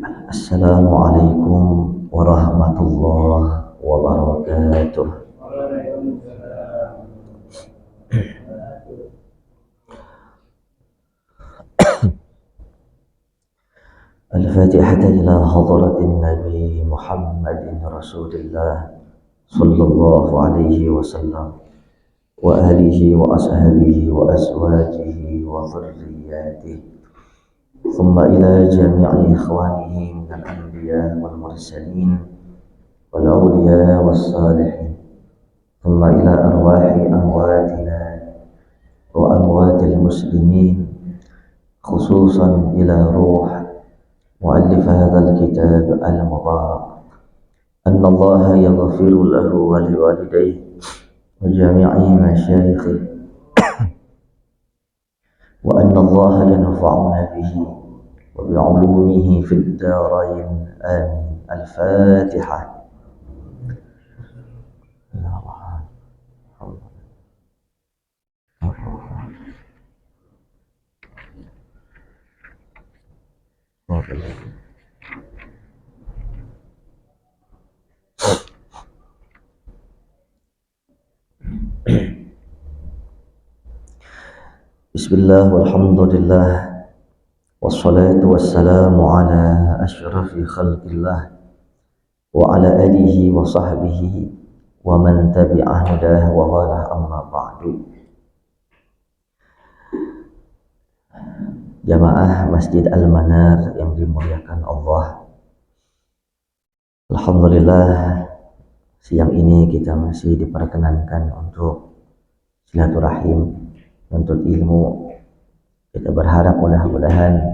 Assalamualaikum warahmatullahi wabarakatuh. Al-Fatihah ila hadratin Nabi Muhammadin Rasulillah sallallahu alaihi wasallam wa alihi wa ashabihi wa azwajihi wa dhurriyyatihi thumma ila jami'i ikhwanihi minal anbiya wal mursalin wal awliya was salihin thumma ila arwahi amwatina wa amwatil muslimin khususan ila ruh muallif hadzal kitab al-mubarak anna Allah yaghfiru lahu wa liwalidayhi wa jami'i masyayikhihi wa anna Allah yanfa'una bihi wa bi'ulumihi fid darain amin. Al-Fatihah. Bismillah walhamdulillah wassalatu wassalamu ala ashrafi khalqillah wa ala alihi wa sahbihi wa man tabi'ah hudah wa wala amma ba'du. Jamaah Masjid Al-Manar yang dimuliakan Allah, alhamdulillah siang ini kita masih diperkenankan untuk silaturahim, menuntut ilmu. Kita berharap mudah-mudahan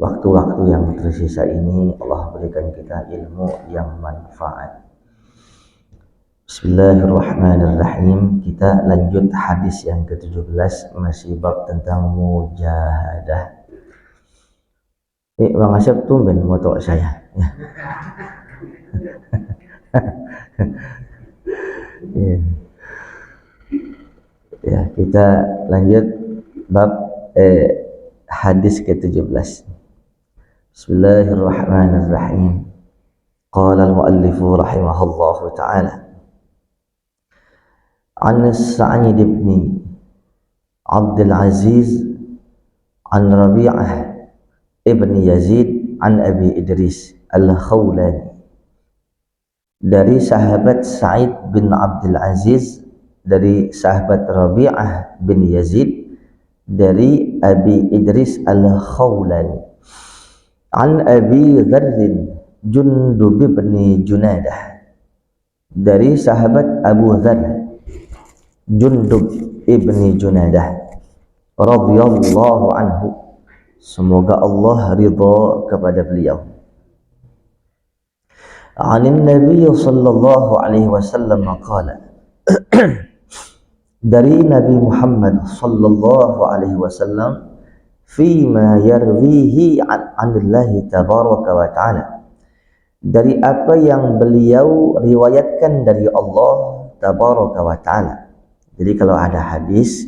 waktu-waktu yang tersisa ini Allah berikan kita ilmu yang manfaat. Bismillahirrahmanirrahim. Kita lanjut hadis yang ke-17, masih bab tentang mujahadah. Bang Asyaf tumben moto saya ya. Ya, kita lanjut bab hadis ke-17. Bismillahirrahmanirrahim. Qala al-muallifu rahimahullahu ta'ala an Sa'id ibn Abdul Aziz an Rabi'ah ibn Yazid an Abi Idris al-Khawlani, dari sahabat Sa'id bin Abdul Aziz, dari sahabat Rabi'ah bin Yazid, dari Abi Idris al-Khawlani, an Abi Dzar Jundub bin Junadah, dari sahabat Abu Dzar Jundub ibni Junadah radhiyallahu anhu, semoga Allah ridha kepada beliau. Anin Nabi sallallahu alaihi wasallam qala, dari Nabi Muhammad sallallahu alaihi wasallam, fima yarwihi anillahi tabaraka wa ta'ala, dari apa yang beliau riwayatkan dari Allah tabaraka wa ta'ala. Jadi kalau ada hadis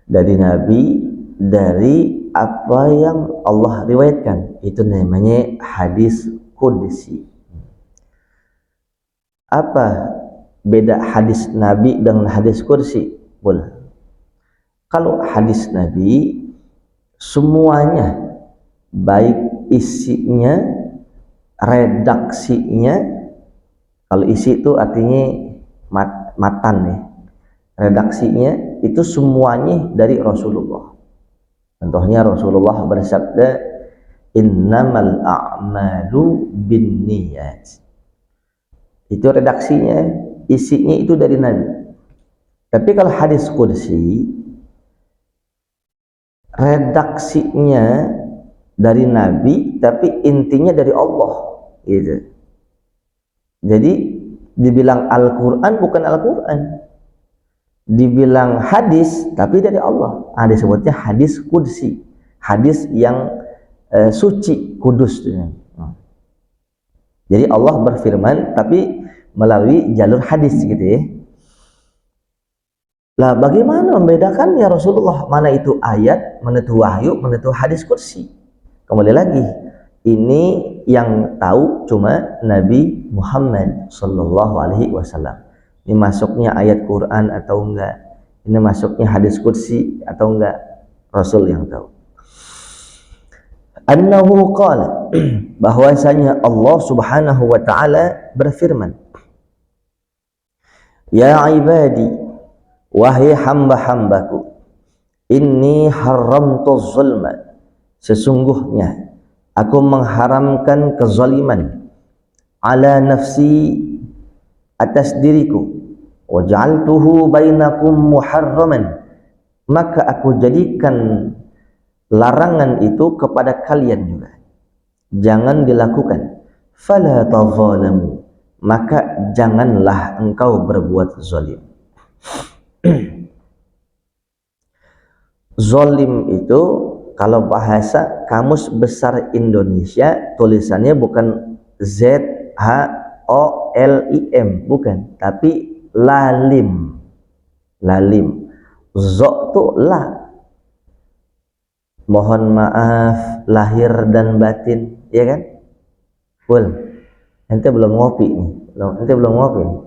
dari Nabi, dari apa yang Allah riwayatkan, itu namanya hadis qudsi. Apa beda hadis Nabi dengan hadis qudsi? Boleh. Kalau hadis Nabi semuanya, baik isinya, redaksinya, kalau isi itu artinya matan nih, redaksinya itu semuanya dari Rasulullah. Contohnya Rasulullah bersabda, innamal a'malu binniyat. Itu redaksinya, isinya itu dari Nabi. Tapi kalau hadis qudsi, redaksinya dari Nabi tapi intinya dari Allah gitu. Jadi dibilang Al-Quran bukan Al-Quran, dibilang hadis tapi dari Allah. Disebutnya hadis qudsi, hadis yang suci, kudus. Jadi Allah berfirman tapi melalui jalur hadis gitu ya. Lah bagaimana membedakannya Rasulullah? Mana itu ayat, mana itu wahyu, mana itu hadis qudsi? Kembali lagi, ini yang tahu cuma Nabi Muhammad sallallahu alaihi wasallam. Ini masuknya ayat Quran atau enggak, ini masuknya hadis kursi atau enggak, Rasul yang tahu. Annahu qala, bahwasanya Allah Subhanahu wa taala berfirman, ya ibadi, wahai hamba-hambaku, inni haramtu zulma, sesungguhnya aku mengharamkan kezaliman, ala nafsi, atas diriku, wa ja'altuhu bainakum muharraman, maka aku jadikan larangan itu kepada kalian juga, jangan dilakukan. Fala tazalamu, maka janganlah engkau berbuat zalim. Zalim itu kalau bahasa Kamus Besar Indonesia tulisannya bukan ZHOLIM, bukan, tapi lalim. Lalim. Zo itu la. Mohon maaf lahir dan batin, ya kan? Pul, ente belum ngopi nih, ente belum ngopi nih.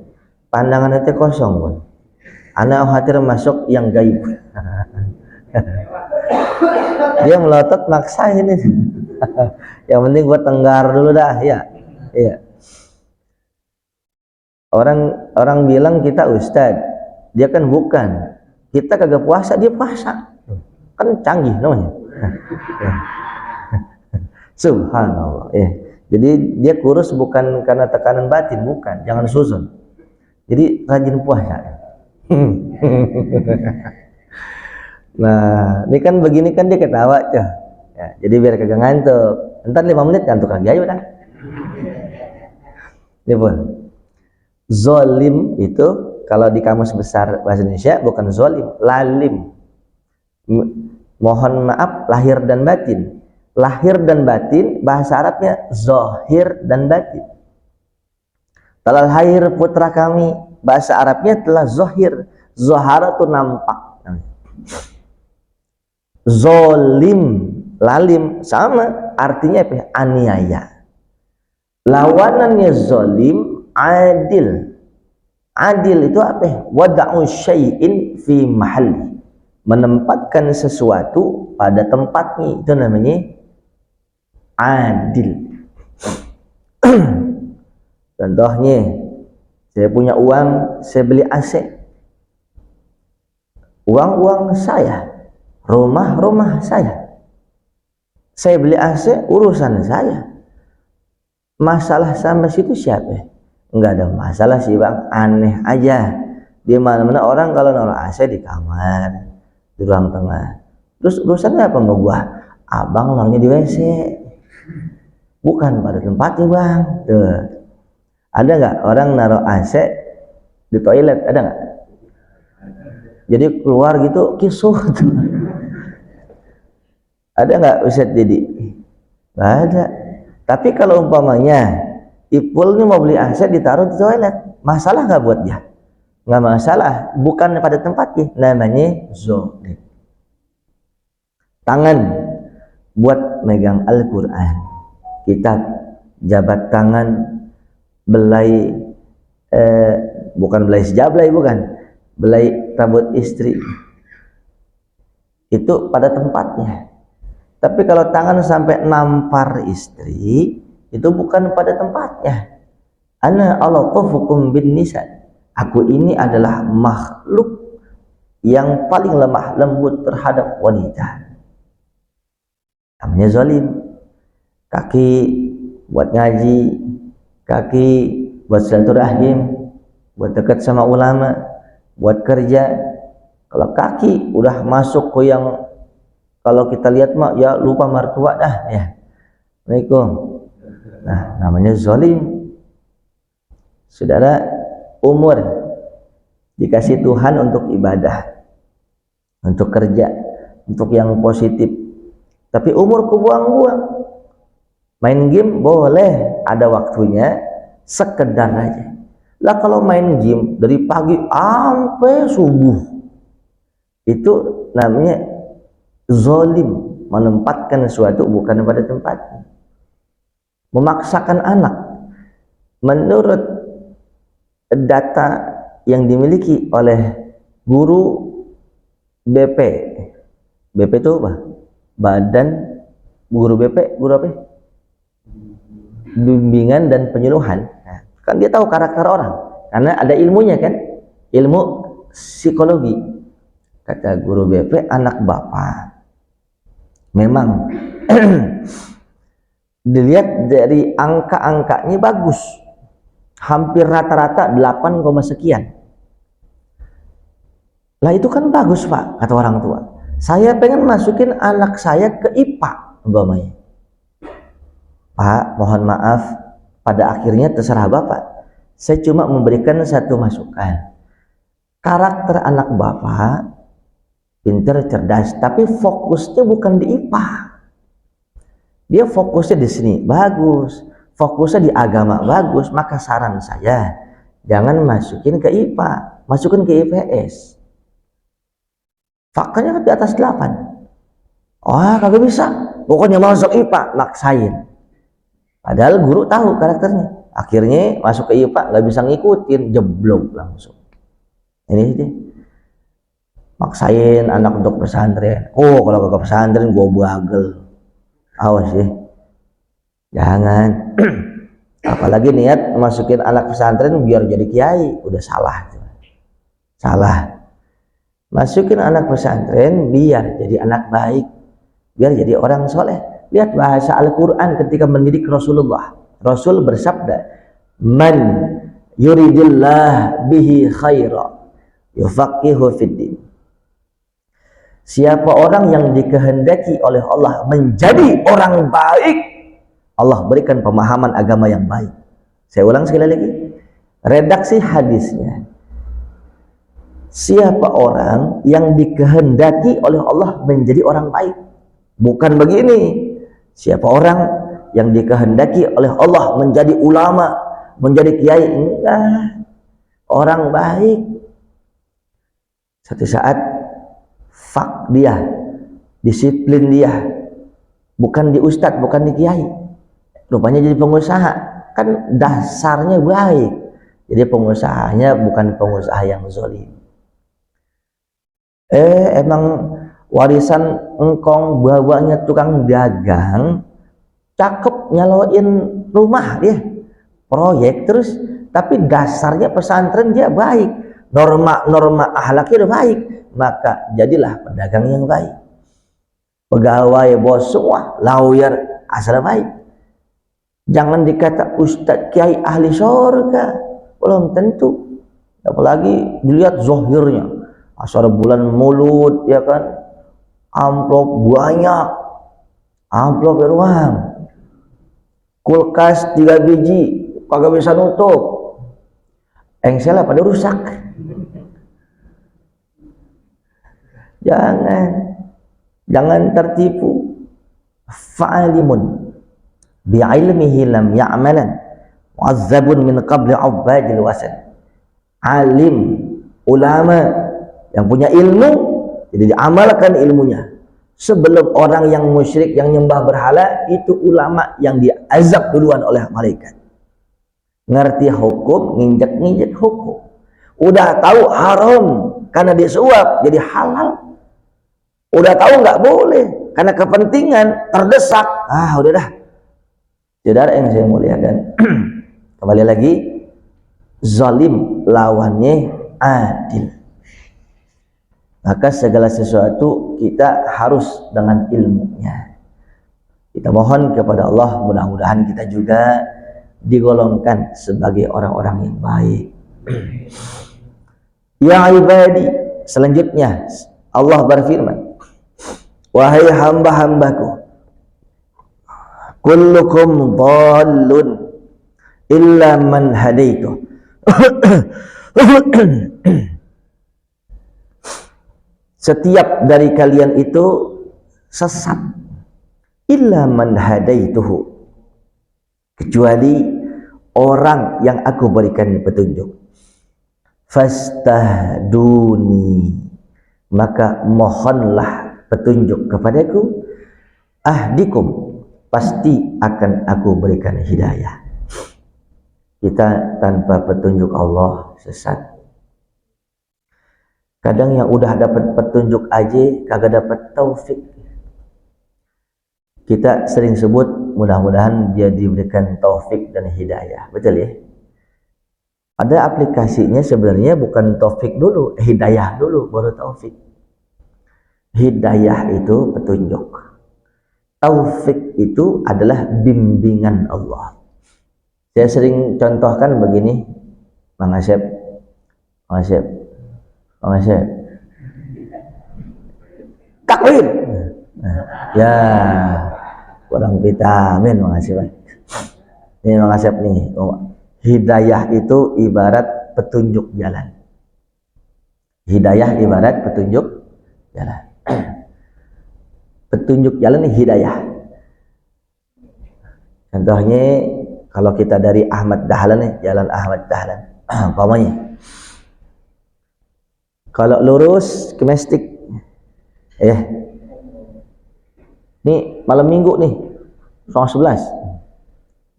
Pandangan ente kosong, Pul. Anak khawatir masuk yang gaib. Dia melotot maksa ini. Yang penting gua tenggar dulu dah, ya. Iya. Orang bilang kita ustad, dia kan bukan. Kita kagak puasa, dia puasa. Kan canggih namanya. Subhanallah, ya. Jadi dia kurus bukan karena tekanan batin, bukan, jangan suzon. Jadi rajin puasa. Nah, ini kan begini kan dia ketawa tuh. Ya, jadi biar kagak ngantuk. Entar 5 menit ngantuk lagi ayo dah. Ini pun. Zolim itu kalau di Kamus Besar Bahasa Indonesia bukan zolim, lalim. Mohon maaf lahir dan batin. Lahir dan batin bahasa Arabnya zohir dan batin. Telah lahir putra kami, bahasa Arabnya telah zohir. Zohara itu nampak. Zolim, lalim sama artinya apa? Aniaya. Lawanannya zolim, adil. Adil itu apa? Wada'u syai'in fi mahalli, menempatkan sesuatu pada tempatnya, itu namanya adil. Contohnya, saya punya uang, saya beli AC, uang saya, rumah saya beli AC, urusan saya. Masalah sama situ siapa? Enggak ada masalah sih bang, aneh aja. Di mana-mana orang kalau naruh AC di kamar, di ruang tengah. Terus urusannya apa sama gua? Abang naruhnya di WC, bukan pada tempatnya bang. Tuh. Ada nggak orang naruh AC di toilet? Ada nggak? Jadi keluar gitu kisuh. Ada nggak Ustadz Didi? Nggak ada. Tapi kalau umpamanya Ipul ini mau beli AC ditaruh di toilet, masalah nggak buat dia? Nggak masalah, bukan pada tempatnya. Namanya zolim. Tangan buat megang Al-Quran, kitab, jabat tangan, belai, bukan belai sejablay, bukan belai rambut istri, itu pada tempatnya. Tapi kalau tangan sampai nampar istri, itu bukan pada tempatnya. Ana alatufukum bin nisa, aku ini adalah makhluk yang paling lemah lembut terhadap wanita. Namanya zalim. Kaki buat ngaji, kaki buat silaturahim, buat dekat sama ulama, buat kerja. Kalau kaki udah masuk ke yang kalau kita lihat mah ya lupa mertua dah ya. Assalamualaikum. Nah, namanya zalim. Saudara, umur dikasih Tuhan untuk ibadah, untuk kerja, untuk yang positif. Tapi umur kebuang-buang. Main game boleh, ada waktunya, sekedar aja. Lah kalau main game dari pagi sampai subuh, itu namanya zalim, menempatkan sesuatu bukan pada tempatnya, memaksakan anak menurut data yang dimiliki oleh guru BP. BP itu apa? Badan guru BP, guru apa? Bimbingan dan penyuluhan. Nah, kan dia tahu karakter orang karena ada ilmunya kan, ilmu psikologi. Kata guru BP, anak bapak memang dilihat dari angka-angkanya bagus, hampir rata-rata 8, sekian. Lah itu kan bagus pak, kata orang tua. Saya pengen masukin anak saya ke IPA umpamanya. Pak, mohon maaf, pada akhirnya terserah bapak. Saya cuma memberikan satu masukan. Karakter anak bapak pintar, cerdas, tapi fokusnya bukan di IPA. Dia fokusnya di sini, bagus. Fokusnya di agama, bagus. Maka saran saya, jangan masukin ke IPA, masukin ke IPS. Faktanya di atas 8. Oh, kagak bisa. Pokoknya masuk IPA, maksain. Padahal guru tahu karakternya. Akhirnya masuk ke IPA, nggak bisa ngikutin, jeblok langsung. Ini sih. Maksain anak untuk pesantren. Oh, kalau kagak pesantren gua bagel. Awas ya. Jangan. Apalagi niat masukin anak pesantren biar jadi kiai, udah salah. Salah. Masukin anak pesantren biar jadi anak baik, biar jadi orang soleh. Lihat bahasa Al-Quran ketika mendidik Rasulullah. Rasul bersabda, man yuridillah bihi khaira yufaqihu fiddin. Siapa orang yang dikehendaki oleh Allah menjadi orang baik, Allah berikan pemahaman agama yang baik. Saya ulang sekali lagi, redaksi hadisnya, siapa orang yang dikehendaki oleh Allah menjadi orang baik. Bukan begini, siapa orang yang dikehendaki oleh Allah menjadi ulama, menjadi kiai. Enggak, orang baik. Satu saat fak dia, disiplin dia, bukan di ustadz, bukan di kiai, rupanya jadi pengusaha. Kan dasarnya baik, jadi pengusahanya bukan pengusaha yang zalim. Emang warisan engkong, bawanya tukang dagang, cakep nyaloin rumah dia, proyek terus, tapi dasarnya pesantren dia baik, norma-norma akhlaknya udah baik, maka jadilah pedagang yang baik, pegawai, bos semua, lawyer asal baik. Jangan dikata ustadz kiai ahli surga, belum tentu. Apalagi dilihat zohirnya, asal bulan mulut ya kan, amplop banyak, amplop beruang, kulkas 3 biji kagak bisa nutup, engselnya pada rusak. Jangan tertipu. Fa'alimun bi'ilmihi lam ya'malan mu'azzabun min qabli ubadil wasan. Alim, ulama yang punya ilmu, jadi diamalkan ilmunya. Sebelum orang yang musyrik, yang nyembah berhala, itu ulama yang diazab duluan oleh malaikat. Ngerti hukum, nginjek-nginjek hukum. Udah tahu haram karena disuap jadi halal. Udah tahu nggak boleh karena kepentingan terdesak. Udah dah. Saudara yang saya muliakan, kembali lagi, zalim lawannya adil. Maka segala sesuatu kita harus dengan ilmunya. Kita mohon kepada Allah, mudah-mudahan kita juga digolongkan sebagai orang-orang yang baik. Ya ibadi, selanjutnya Allah berfirman, wahai hamba-hambaku, kullukum dhallun illa man hadaitu. Setiap dari kalian itu sesat, illa man hadaituhu, kecuali orang yang aku berikan petunjuk. Fastahduni, maka mohonlah petunjuk kepadaku. ahdikum, pasti akan aku berikan hidayah. Kita tanpa petunjuk Allah sesat. Kadang yang udah dapat petunjuk aja kagak dapat taufik. Kita sering sebut mudah-mudahan dia diberikan taufik dan hidayah, betul ya? Ada aplikasinya sebenarnya bukan taufik dulu, hidayah dulu baru taufik. Hidayah itu petunjuk, taufik itu adalah bimbingan Allah. Saya sering contohkan begini, Mang Asep, Mang Asep, Mang Asep, takwin. Ya, kurang vitamin Mang Asep. Ini Mang Asep nih, hidayah itu ibarat petunjuk jalan. Hidayah ibarat petunjuk jalan. Petunjuk jalan ini hidayah. Contohnya kalau kita dari Ahmad Dahlan nih, jalan Ahmad Dahlan, umpamanya. Kalau lurus ke Mestik, nih malam minggu nih, 11,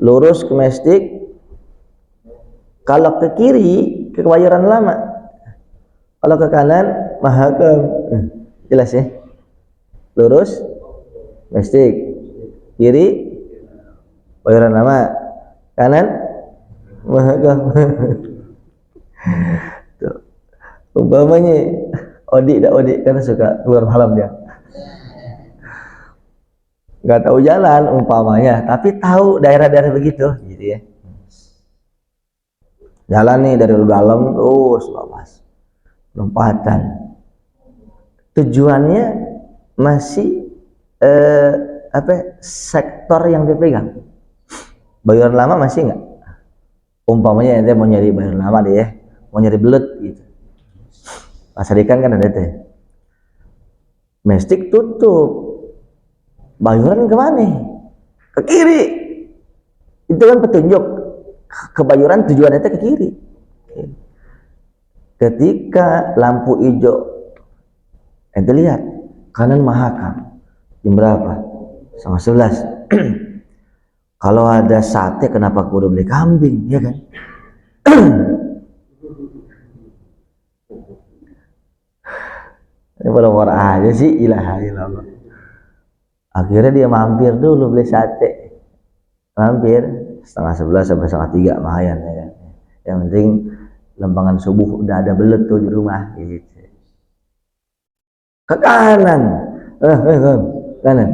lurus ke Mestik. Kalau ke kiri ke Kebayoran Lama, kalau ke kanan Mahakam. Jelas ya? Lurus Mestik, kiri Kebayoran Lama, kanan Mahakam. Tuh. Umpamanya Odik karena suka keluar malam dia, nggak tahu jalan umpamanya, tapi tahu daerah-daerah begitu gitu ya. Jalan nih dari dalam terus lompatan, tujuannya masih sektor yang dipegang. Bayoran Lama masih nggak, umpamanya ente mau nyari Bayoran Lama deh ya, mau nyari belut gitu, pasar ikan kan ada teh, Mestik tutup, Bayoran kemana? Ke kiri. Itu kan petunjuk. Kebayoran tujuannya ke kiri. Ketika lampu hijau, ente lihat kanan Mahakam. Jam berapa? 11. Kalau ada sate, kenapa kudu beli kambing, ya kan? Ini pada aja sih, ilaha illallah. Akhirnya dia mampir dulu beli sate, mampir 11:30 sampai 2:30 lumayan ya kan. Yang penting lembangan subuh udah ada belut tuh di rumah gitu. Ke kanan, kanan.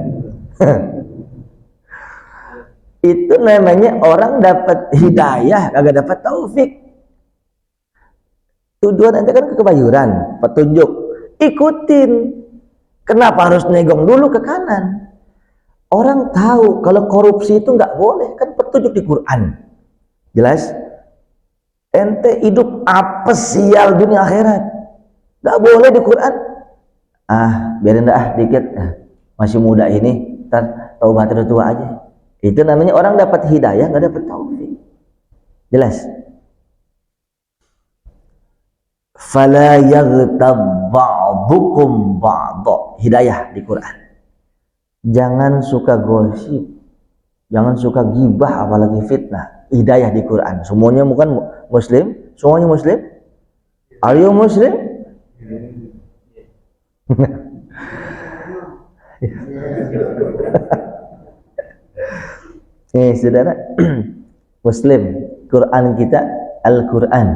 Itu namanya orang dapat hidayah, kagak dapat taufik. Tujuan ente kan ke Kebayoran, petunjuk, ikutin. Kenapa harus negong dulu ke kanan? Orang tahu kalau korupsi itu nggak boleh, kan petunjuk di Quran. Jelas? Ente hidup apa sial dunia akhirat? Nggak boleh di Quran. Biarin dah dikit. Masih muda ini, ntar taubat udah tua aja. Itu namanya orang dapat hidayah, nggak dapat taufik. Jelas? Fala yaghtab ba'dukum ba'dha. Hidayah di Quran. Jangan suka gosip, jangan suka gibah, apalagi fitnah. Hidayah di Quran. Semuanya bukan muslim, semuanya muslim. Are you muslim? Nih saudara, muslim, Quran kita Al-Quran.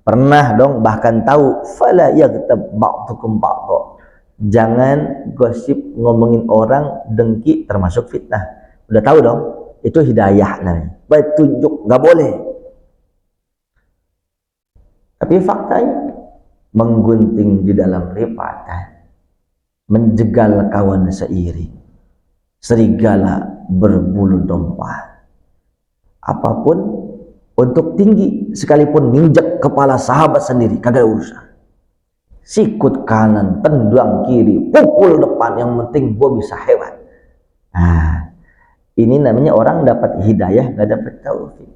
Pernah dong bahkan tahu fala yaghtab ba'dukum ba'dha. Jangan gosip, ngomongin orang, dengki, termasuk fitnah. Udah tahu dong, itu hidayah namanya, petunjuk, nggak boleh. Tapi faktanya menggunting di dalam lipatan, menjegal kawan seiri, serigala berbulu domba. Apapun untuk tinggi, sekalipun nginjek kepala sahabat sendiri, kagak urusan. Sikut kanan, tendang kiri, pukul depan, yang penting gue bisa hebat. Ini namanya orang dapat hidayah, nggak dapat taufik.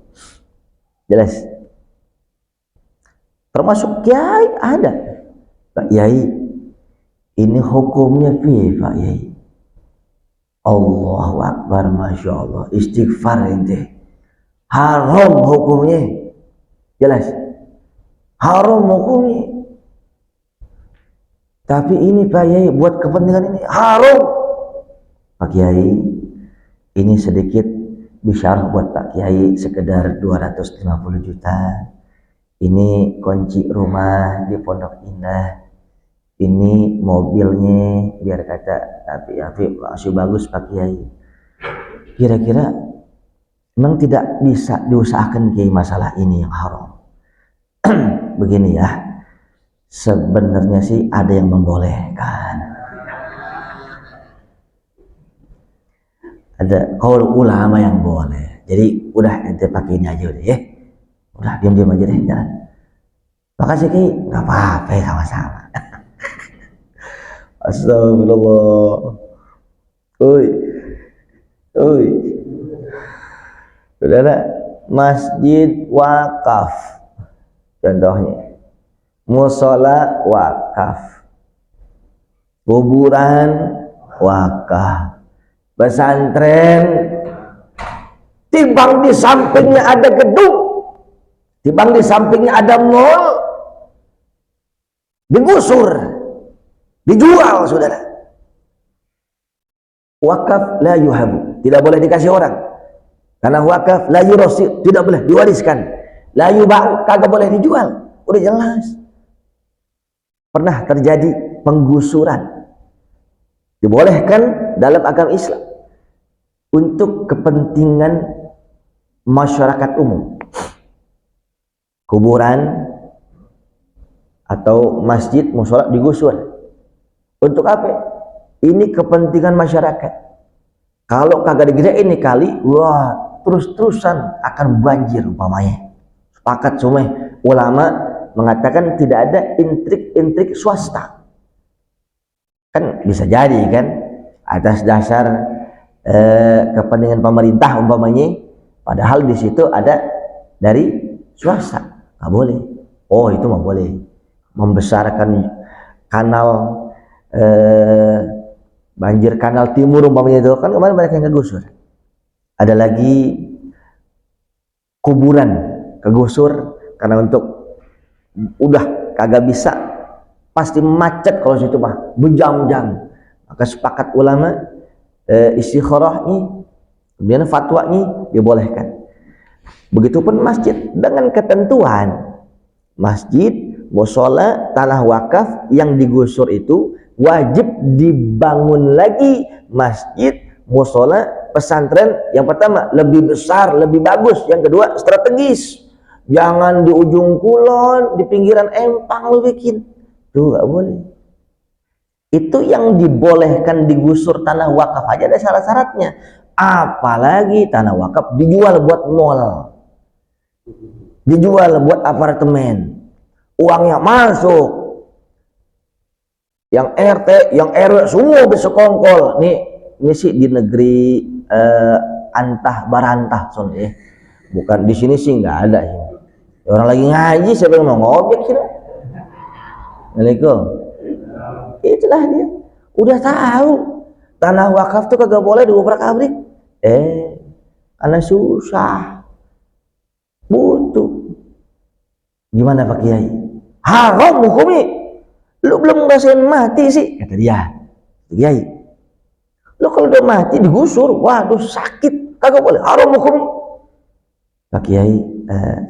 Jelas? Termasuk kiai ada. Pak Yai, ini hukumnya piye Pak Yai? Allahu Akbar, Masya Allah. Istighfar ente. Haram hukumnya. Jelas. Haram hukumnya. Tapi ini Pak Kiai buat kepentingan ini haram. Pak Kiai, ini sedikit bisyarah buat Pak Kiai, sekedar 250 juta. Ini kunci rumah di Pondok Indah. Ini mobilnya, biar kata tapi masih bagus Pak Kiai. Kira-kira memang tidak bisa diusahakan Kiai masalah ini yang haram. Begini ya, sebenarnya sih ada yang membolehkan. Ada kaul ulama yang boleh. Jadi udah ente pakai ini aja udah ya. Udah diam-diam aja deh jalan. Makasih Ki, nggak apa-apa sama-sama. Astagfirullah. Oi. Saudara, masjid wakaf. Contohnya, musola wakaf, kuburan wakaf, pesantren, timbang di sampingnya ada gedung, timbang di sampingnya ada mall, digusur, dijual saudara. Wakaf la yuhabu, tidak boleh dikasih orang, karena wakaf la yurosi, tidak boleh diwariskan. La yuba'u, kagak boleh dijual. Udah jelas. Pernah terjadi penggusuran, dibolehkan dalam agama Islam untuk kepentingan masyarakat umum. Kuburan atau masjid, mushola digusur. Untuk apa? Ini kepentingan masyarakat. Kalau kagak digedein ini kali, wah, terus-terusan akan banjir umpamanya. Sepakat semua ulama mengatakan tidak ada intrik-intrik swasta. Kan bisa jadi kan atas dasar kepentingan pemerintah umpamanya, padahal di situ ada dari swasta. Nggak boleh. Oh, itu nggak boleh. Membesarkan kanal banjir kanal timur umpamanya itu kan kemarin banyak yang kegusur. Ada lagi kuburan kegusur karena untuk udah kagak bisa, pasti macet kalau situ mah berjam-jam. Maka sepakat ulama istikharahnya, kemudian fatwanya dibolehkan. Begitupun masjid dengan ketentuan masjid, mushola, tanah wakaf yang digusur itu wajib dibangun lagi masjid, mushola, pesantren. Yang pertama lebih besar, lebih bagus. Yang kedua strategis. Jangan di ujung kulon, di pinggiran empang lu bikin. Itu gak boleh. Itu yang dibolehkan digusur tanah wakaf aja ada syarat-syaratnya. Apalagi tanah wakaf dijual buat mall, dijual buat apartemen, uangnya masuk. Yang RT, yang RW semua bersekongkol. Ini sih di negeri antah barantah soalnya. Bukan di sini sih nggak ada ya. Orang lagi ngaji siapa yang mau ngobek sih? Assalamualaikum. Itulah dia. Udah tahu tanah wakaf tuh kagak boleh diobrak-abrik. Karena susah. Butuh. Gimana Pak Kiai? Haram hukumnya. Lu belum ngerasain mati sih, kata dia. Kiai, lu kalau udah mati digusur, waduh sakit, kagak boleh, haram hukumnya. Pak Kiai,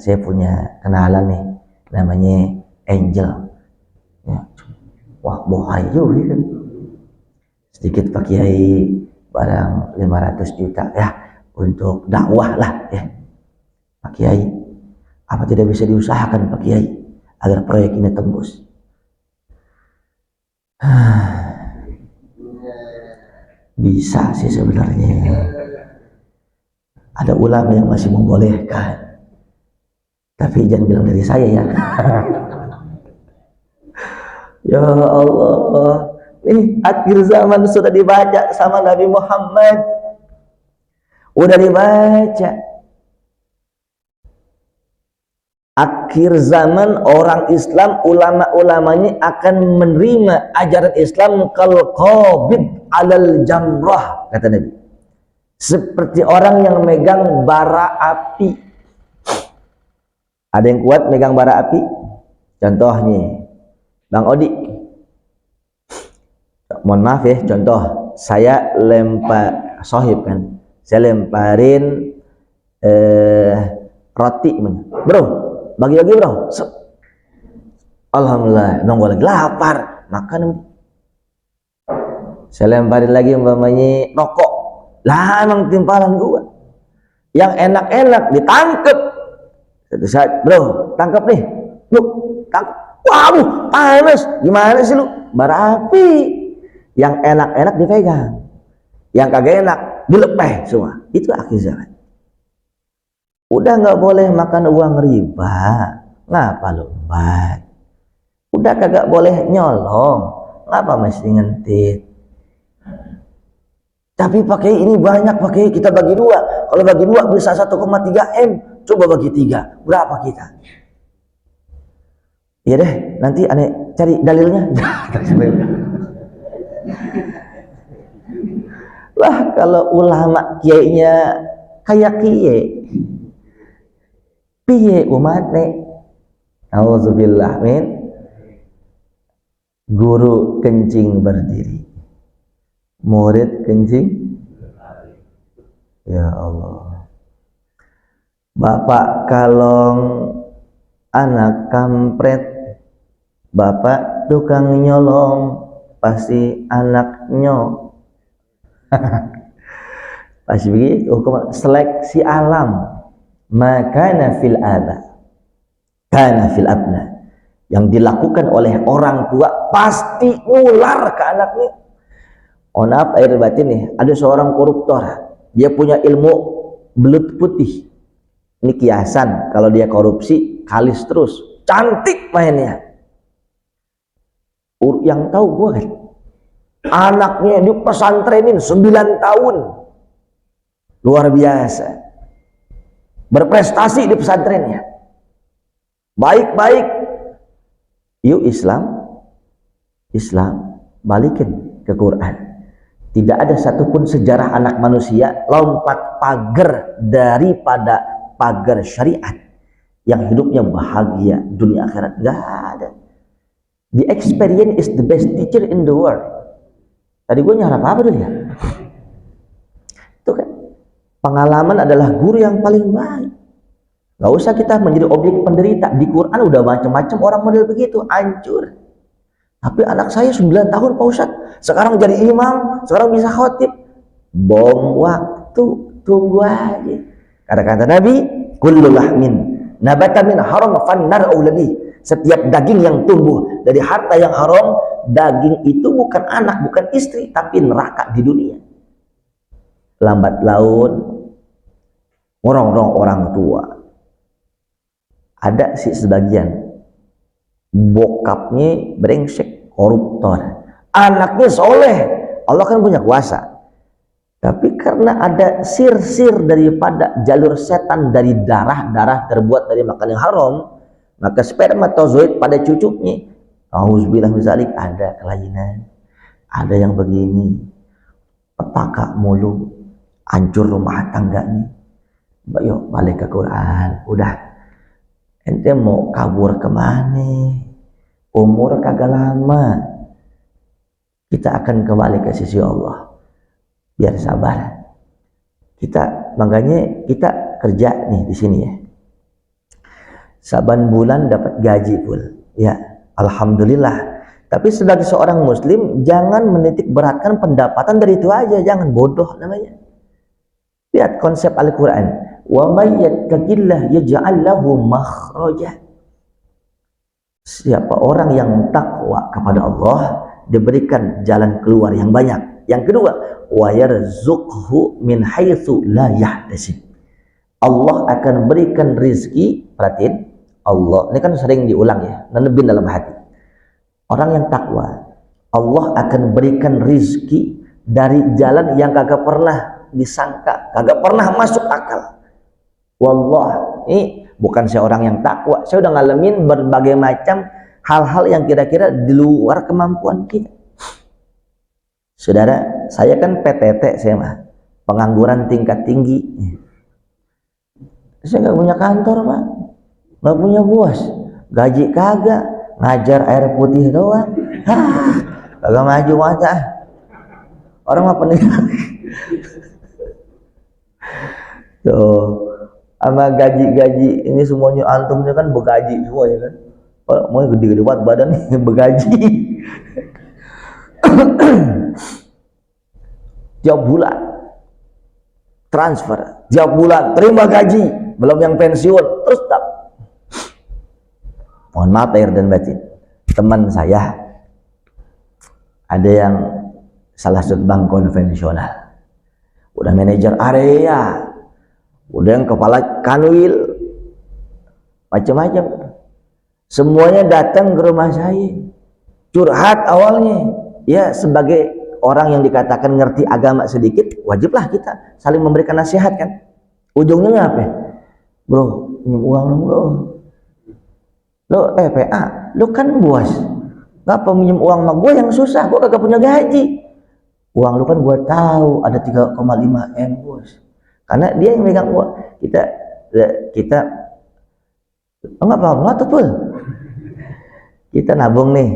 saya punya kenalan nih, namanya Angel. Ya. Wah, bohai juga kan. Sedikit Pak Kiai, barang 500 juta ya untuk dakwah lah ya. Pak Kiai, apa tidak bisa diusahakan Pak Kiai agar proyek ini tembus? Bisa sih sebenarnya. Ada ulama yang masih membolehkan, tapi jangan bilang dari saya ya. Ya Allah, nih akhir zaman sudah dibaca sama Nabi Muhammad, udah dibaca. Akhir zaman orang Islam, ulama-ulamanya akan menerima ajaran Islam kal qabid alal jamrah, kata Nabi. Seperti orang yang megang bara api. Ada yang kuat megang bara api? Contohnya, Bang Odi. Mohon maaf ya, contoh. Saya lempar, sohib kan. Saya lemparin roti. Bro, bagi-bagi bro. Alhamdulillah, nongol lagi lapar. Makan. Saya lemparin lagi umpamanya rokok. Lah emang timpalan gua. Yang enak-enak ditangkep. Satu saat, bro, tangkap nih. Lu, tangkap. Waduh, panas. Gimana sih lu? Bara api. Yang enak-enak dipegang. Yang kagak enak dilepeh semua. Itu akhir zaman. Udah nggak boleh makan uang riba. Ngapa lu? Baik. Udah kagak boleh nyolong. Ngapa mesti ngentit? Tapi pakai ini banyak, pakai kita bagi dua. Kalau bagi dua bisa 1,3 M. Coba bagi 3. Berapa kita? Iya deh, nanti aneh cari dalilnya. Lah kalau ulama kiainya kayak kiai. Piye umatnya? Auzubillah min. Guru kencing berdiri. Murid kencing, ya Allah. Bapak kalong, anak kampret. Bapak tukang nyolong, pasti anaknya. Pasti begitu hukum seleksi alam. Makana fil aba, kana fil abna. Yang dilakukan oleh orang tua pasti ular ke anaknya. Oh maaf, air batin nih, ada seorang koruptor, dia punya ilmu belut putih. Ini kiasan, kalau dia korupsi kalis terus, cantik mainnya. Yang tahu gue kan, anaknya di pesantrenin 9 tahun, luar biasa, berprestasi di pesantrennya, baik-baik. Yuk Islam balikin ke Quran. Tidak ada satupun sejarah anak manusia lompat pagar daripada pagar syariat yang hidupnya bahagia dunia akhirat. Gak ada. The experience is the best teacher in the world. Tadi gue nyarap apa dulu ya? Itu kan, pengalaman adalah guru yang paling baik. Gak usah kita menjadi objek penderita. Di Quran udah macam-macam orang model begitu, hancur. Tapi anak saya 9 tahun Pak Ustadz, sekarang jadi imam, sekarang bisa khotib. Bom waktu, tunggu aja. Kata-kata Nabi, kullu lahmin nabata min haram fannar aulabi. Setiap daging yang tumbuh dari harta yang haram, daging itu bukan anak, bukan istri, tapi neraka di dunia. Lambat laun, orang tua. Ada sih sebagian bokapnya brengsek, koruptor, anaknya soleh, Allah kan punya kuasa. Tapi karena ada sir-sir daripada jalur setan dari darah terbuat dari makan yang haram, maka spermatozoid pada cucunya, auzubillah min zalik, ada kelainan, ada yang begini, petaka mulu, hancur rumah tangganya. Yuk balik ke Quran, udah. Ente mau kabur kemana? Umur kagak lama. Kita akan kembali ke sisi Allah. Biar sabar. Makanya kita kerja nih di sini ya. Saban bulan dapat gaji pul. Ya, alhamdulillah. Tapi sebagai seorang muslim jangan menitik beratkan pendapatan dari itu aja, jangan, bodoh namanya. Lihat konsep Al-Qur'an. Wa may yattaqillah yaj'al lahu makhraja. Siapa orang yang takwa kepada Allah, diberikan jalan keluar yang banyak. Yang kedua, wa yarzuqhu min haitsu la yahtasib. Allah akan berikan rizki. Perhatiin, Allah ini kan sering diulang ya, nanebin dalam hati. Orang yang takwa, Allah akan berikan rizki dari jalan yang kagak pernah disangka, kagak pernah masuk akal. Wallah, ini bukan saya orang yang takwa, saya udah ngalamin berbagai macam hal-hal yang kira-kira di luar kemampuan kita. Saudara, saya kan PTT, saya mah pengangguran tingkat tinggi. Saya nggak punya kantor, Pak, nggak punya bos, gaji kagak, ngajar air putih doang. Kagak maju mata. Orang mah peninggalan. Tuh, sama gaji-gaji ini semuanya antumnya kan begaji semua ya kan. Mau gede-gede banget badan nih begaji. Tiap bulan transfer, tiap bulan terima gaji, belum yang pensiun, terus tak. Mohon maaf lahir dan batin, teman saya ada yang salah satu bank konvensional, udah manajer area, udah yang kepala kanwil, macam-macam. Semuanya datang ke rumah saya, curhat awalnya. Ya, sebagai orang yang dikatakan ngerti agama sedikit, wajiblah kita saling memberikan nasihat kan. Ujungnya apa? Bro, minjem uang dong bro. Lo PA, lo kan bos, ngapa minjem uang sama gue yang susah, gue kagak punya gaji. Uang lo kan gue tahu ada 3,5 M bos, karena dia yang megang uang. Kita enggak apa-apa tuh pul. Kita nabung nih,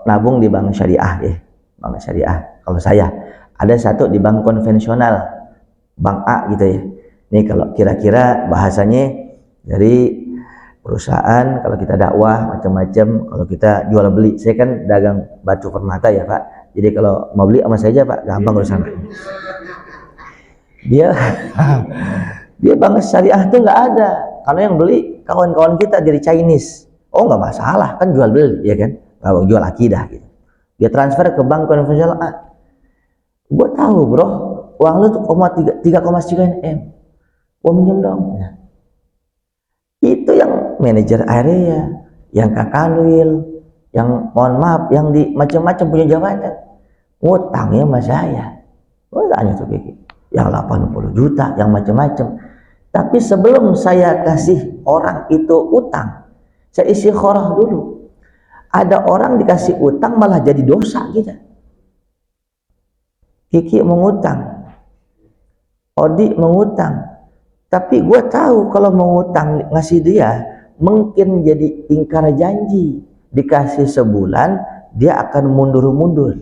nabung di bank syariah ya, bank syariah. Kalau saya ada satu di bank konvensional, bank A gitu ya. Ini kalau kira-kira bahasanya dari perusahaan, kalau kita dakwah macam-macam, kalau kita jual beli. Saya kan dagang batu permata ya Pak, jadi kalau mau beli sama saya aja Pak, gampang urusan. Dia bank syariah tuh nggak ada, karena yang beli kawan-kawan kita dari Chinese. Oh nggak masalah, kan jual beli ya kan, kalau jual akidah gitu. Dia transfer ke bank konvensional A. Gue tahu bro, uang lu tuh 3,3 M. Gue minjem dong. Ya. Itu yang manajer area, yang kakanwil, yang mohon maaf, yang di macam-macam punya jabatan, ngutangnya sama saya. Oh tanya tuh kayak gitu, yang 80 juta, yang macam-macam. Tapi sebelum saya kasih orang itu utang, saya istikharah dulu. Ada orang dikasih utang malah jadi dosa gitu. Kiki mengutang, Odi mengutang, tapi gue tahu kalau mengutang ngasih dia mungkin jadi ingkar janji. Dikasih sebulan dia akan mundur-mundur.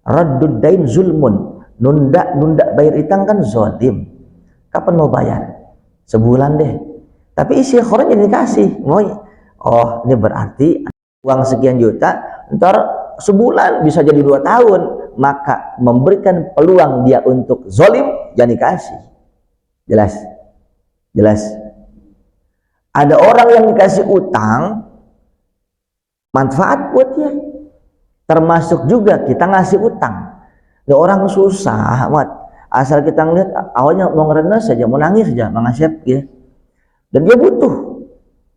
Raddud dain zulmun, nunda bayar utang kan zalim. Kapan mau bayar? Sebulan deh. Tapi istikharahnya dikasih. Oh ini berarti uang sekian juta, ntar sebulan bisa jadi 2 tahun, maka memberikan peluang dia untuk zalim, jangan dikasih. Jelas. Ada orang yang dikasih utang, manfaat buat dia. Termasuk juga kita ngasih utang. Ada orang susah amat, asal kita ngeliat awalnya mau ngerendah saja, mau nangis saja, mengasih ya. Dan dia butuh.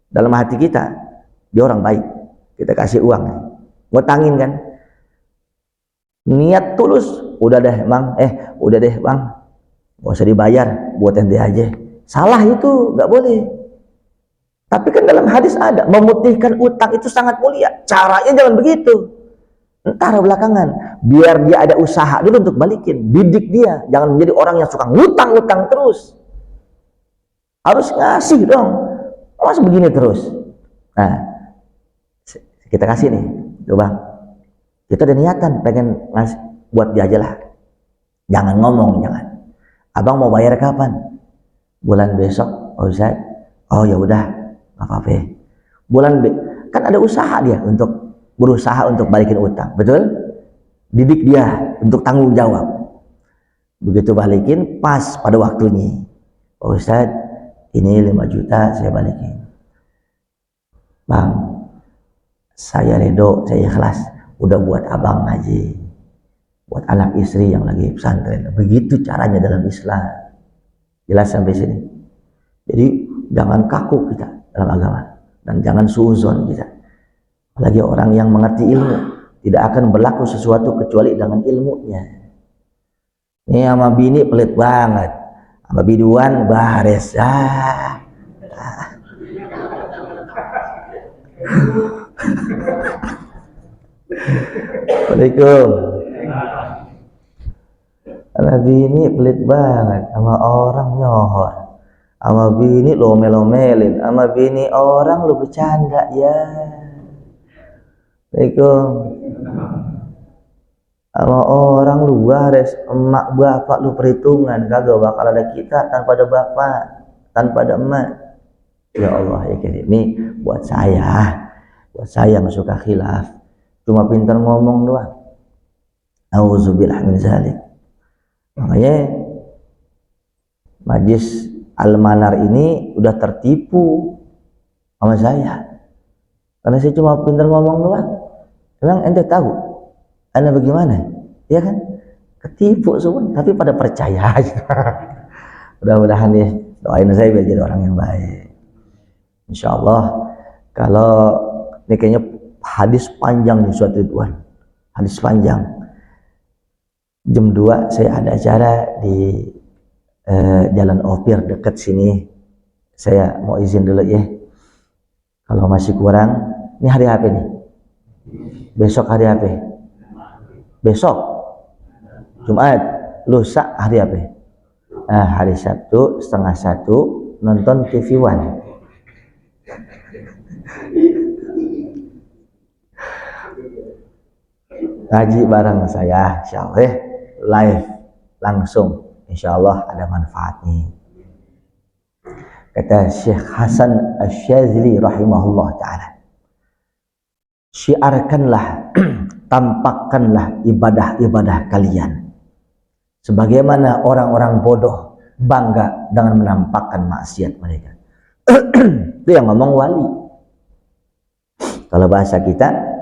Dalam hati kita, dia orang baik, kita kasih uang, ngutangin kan, niat tulus, udah deh bang, gak usah dibayar, buat ente aja. Salah itu, gak boleh. Tapi kan dalam hadis ada, memutihkan utang itu sangat mulia. Caranya jangan begitu, ntar belakangan, biar dia ada usaha dulu untuk balikin. Didik dia, jangan menjadi orang yang suka ngutang-ngutang terus. Harus ngasih dong, masa begini terus. Nah, kita kasih nih, coba. Kita ada niatan pengen ngasih buat dia aja lah. Jangan ngomong, jangan. Abang mau bayar kapan? Bulan besok, oh Ustaz. Oh ya udah, nggak apa-apa. Kan ada usaha dia untuk berusaha untuk balikin utang, betul? Didik dia untuk tanggung jawab. Begitu balikin pas pada waktunya. Oh Ustaz, ini 5 juta saya balikin. Bang, saya redo, saya ikhlas, udah buat abang ngaji, buat anak istri yang lagi pesantren. Begitu caranya dalam Islam. Jelas sampai sini. Jadi jangan kaku kita dalam agama, dan jangan suuzon kita. Apalagi orang yang mengerti ilmu, tidak akan berlaku sesuatu kecuali dengan ilmunya. Ini sama bini pelit banget, sama biduan bares. Assalamualaikum. Anak bini pelit banget, sama orang nyohor, sama bini lo melo-melin, sama bini orang lu bercanda ya. Assalamualaikum. Sama orang lu waris, emak bapak lu perhitungan, kagak bakal ada kita tanpa ada bapak, tanpa ada emak. Ya Allah, ya ini buat saya yang suka khilaf, cuma pintar ngomong doang. Auzubillah min zalik. Makanya Majlis Al-Manar ini udah tertipu sama saya, karena saya cuma pintar ngomong doang. Emang ente tahu anda bagaimana? Ya kan? Ketipu semua, tapi pada percaya aja. Mudah-mudahan ya, doain saya biar jadi orang yang baik. Insya Allah. Kalau ini kayaknya hadis panjang nih suatu Ridwan, hadis panjang. Jam 2 saya ada acara di Jalan Opir dekat sini. Saya mau izin dulu ya. Kalau masih kurang, ini hari apa nih? Besok hari apa? Besok Jumat, lusa hari apa? Hari Sabtu 12:30 nonton TV One. Ngaji bareng saya, insyaallah live langsung, insyaallah ada manfaatnya. Kata Syekh Hasan Asy-Syadzili rahimahullah ta'ala, syiarkanlah, tampakkanlah ibadah-ibadah kalian sebagaimana orang-orang bodoh bangga dengan menampakkan maksiat mereka. Itu yang ngomong wali. Kalau bahasa kita,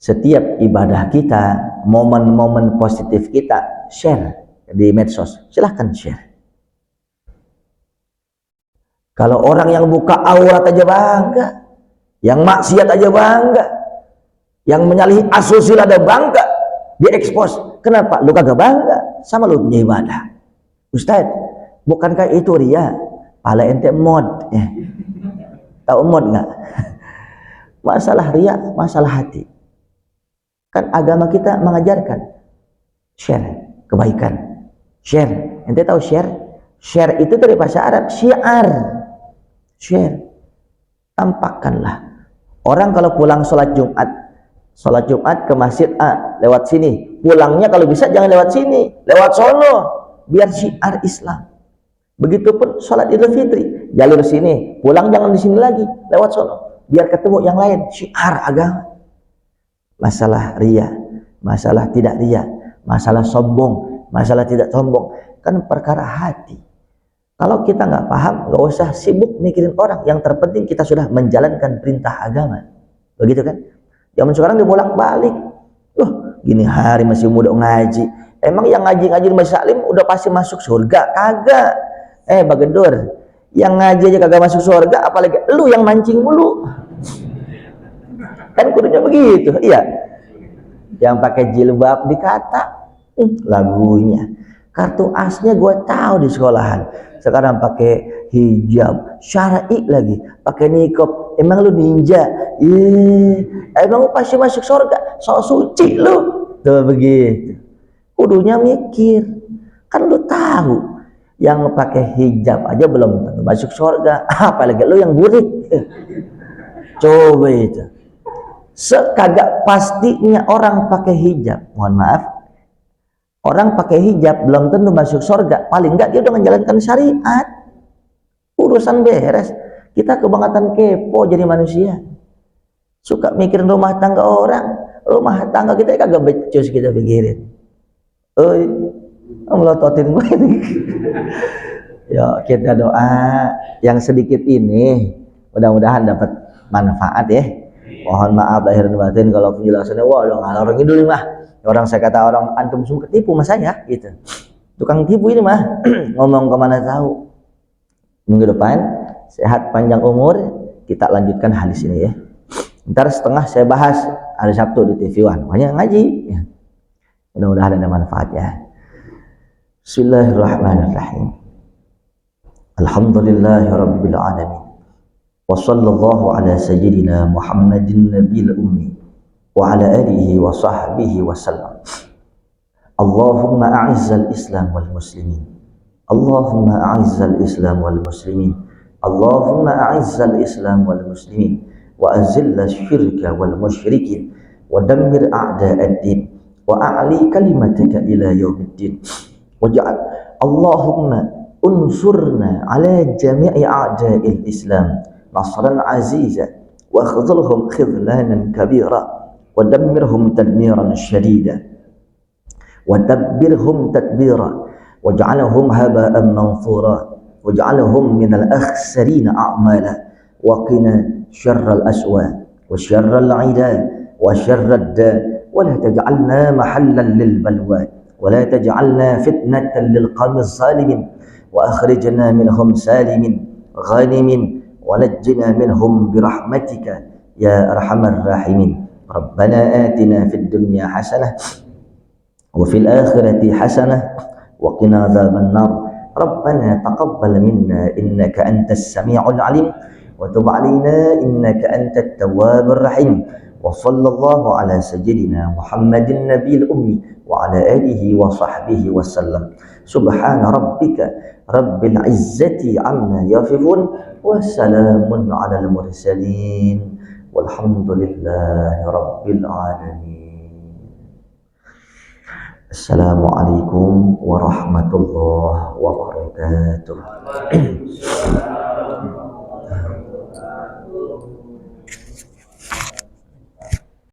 setiap ibadah kita, momen-momen positif kita, share di medsos, silahkan share. Kalau orang yang buka aurat aja bangga, yang maksiat aja bangga, yang menyalahi asusila ada bangga, diekspos. Kenapa? Lu kagak bangga sama lu punya ibadah. Ustaz, bukankah itu ria? Pala ente mod. Tahu mod nggak? Masalah ria, masalah hati. Kan agama kita mengajarkan share kebaikan. Share, ente tahu share? Share itu dari bahasa Arab, syiar. Share, tampakkanlah. Orang kalau pulang sholat Jumat ke masjid A, lewat sini. Pulangnya kalau bisa jangan lewat sini, lewat sono, biar syiar Islam. Begitupun sholat Idul Fitri, jalur sini, pulang jangan di sini lagi, lewat sono, biar ketemu yang lain, syiar agama. Masalah ria, masalah tidak ria, masalah sombong, masalah tidak sombong, kan perkara hati. Kalau kita nggak paham, nggak usah sibuk mikirin orang. Yang terpenting kita sudah menjalankan perintah agama. Begitu kan? Zaman sekarang dibolak-balik. Loh, gini hari masih muda ngaji. Emang yang ngaji-ngaji di Masjid Salim udah pasti masuk surga? Kagak. Bagedor. Yang ngaji aja kagak masuk surga, apalagi lu yang mancing mulu. Kan kudunya begitu. Iya. Yang pakai jilbab dikata lagunya. Kartu asnya gue tahu di sekolahan. Sekarang pakai hijab syar'i lagi, pakai niqab. Emang lu ninja? Emang lu pasti masuk surga? Sok suci lu. Tuh begitu. Kudunya mikir. Kan lu tahu yang pakai hijab aja belum tentu masuk surga, apalagi lu yang burik. Coba itu. Sekagak pastinya orang pakai hijab. Mohon maaf. Orang pakai hijab belum tentu masuk surga. Paling enggak dia udah menjalankan syariat. Urusan beres. Kita kebangetan kepo jadi manusia. Suka mikirin rumah tangga orang. Rumah tangga kita kagak becus kita pikirin. Melototin gue ini. Ya kita doa yang sedikit ini mudah-mudahan dapat manfaat ya. Mohon maaf lahir dan batin kalau penjelasannya wah udah ngalor ngidul mah. Orang saya kata orang antum semua ketipu mas saya gitu. Tukang tipu ini mah ngomong kemana tahu. Minggu depan sehat panjang umur kita lanjutkan hadis ini ya. Ntar setengah saya bahas hari Sabtu di TV One. Makanya ngaji ya. Mudah-mudahan ada manfaatnya. Bismillahirrahmanirrahim. Alhamdulillahirabbil alamin. Wa sallallahu ala sayyidina Muhammadin nabiyil ummi wa ala alihi wa sahbihi wa sallam. Allahumma a'izzal Islam wal muslimin. Allahumma a'izzal Islam wal muslimin. Allahumma a'izzal Islam wal muslimin wa azilla syirka wal musyrikin wa dammir a'da'ad-din wa a'li kalimataka ila yaumiddin waj'al Allahumma unsurna ala jami'i a'da'il Islam nasran aziza wa khidhilhum khidlanan kabira wa dammirhum tadmiran syadida ودبرهم تدبيرا واجعلهم هباء منثورا واجعلهم من الأخسرين أعمالا وقنا شر الأسوأ وشر العداء وشر الداء ولا تجعلنا محلا للبلوى ولا تجعلنا فتنة للقوم الظالمين وأخرجنا منهم سالم غانم ونجنا منهم برحمتك يا أرحم الراحمين ربنا آتنا في الدنيا حسنة وفي الآخرة حسنة وقنا عذاب النار ربنا تقبل منا إنك أنت السميع العليم وتب علينا إنك أنت التواب الرحيم وصلى الله على سيدنا محمد النبي الأمي وعلى آله وصحبه وسلم سبحان ربك رب العزة عما يصفون وسلام على المرسلين والحمد لله رب العالمين. Assalamualaikum warahmatullahi wabarakatuh.